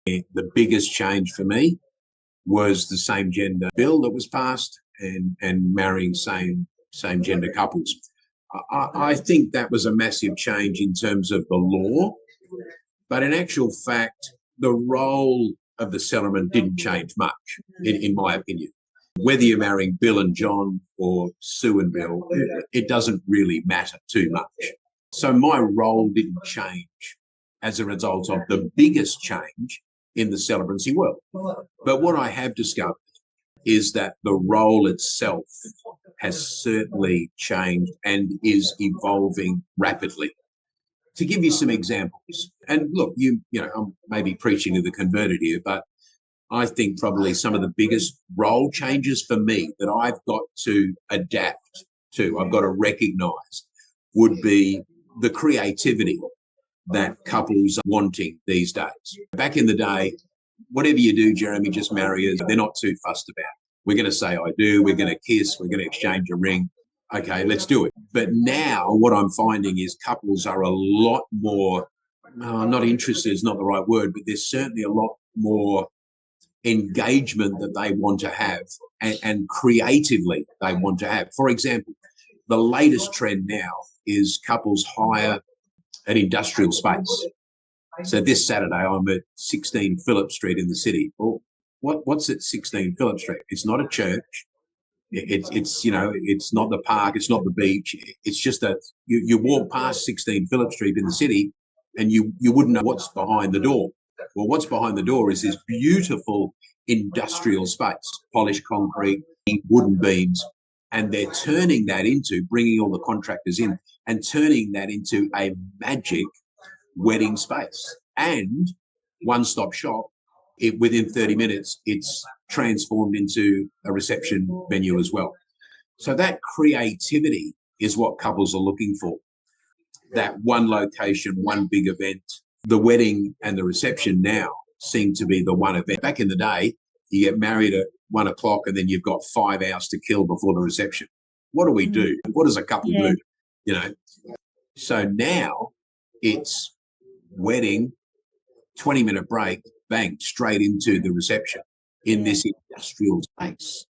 The biggest change for me was the same gender bill that was passed and marrying same gender couples. I think that was a massive change in terms of the law, but in actual fact, the role of the celebrant didn't change much, in my opinion. Whether you're marrying Bill and John or Sue and Bill, it doesn't really matter too much. So my role didn't change as a result of the biggest change in the celebrancy world. But what I have discovered is that the role itself has certainly changed and is evolving rapidly. To give you some examples, and look, you know, I'm maybe preaching to the converted here, but I think probably some of the biggest role changes for me that I've got to adapt to, I've got to recognize, would be the creativity that couples are wanting these days. Back in the day, whatever you do, Jeremy, just marry us. They're not too fussed about it. We're going to say I do, we're going to kiss, we're going to exchange a ring. Okay, let's do it. But now what I'm finding is couples are a lot more, not interested is not the right word, but there's certainly a lot more engagement that they want to have and creatively they want to have. For example, the latest trend now is couples hire an industrial space. So this Saturday, I'm at 16 Phillip Street in the city. Well, what's at 16 Phillip Street? It's not a church. It's you know, it's not the park. It's not the beach. It's just that you walk past 16 Phillip Street in the city and you wouldn't know what's behind the door. Well, what's behind the door is this beautiful industrial space, polished concrete, wooden beams, and they're turning that into, bringing all the contractors in and turning that into a magic wedding space and one-stop shop. Within 30 minutes, it's transformed into a reception venue as well. So that creativity is what couples are looking for. That one location, one big event. The wedding and the reception now seem to be the one event. Back in the day, you get married at 1 o'clock and then you've got 5 hours to kill before the reception. What do we do? What does a couple do? You know, so now it's wedding, 20-minute break, bang, straight into the reception in this industrial space.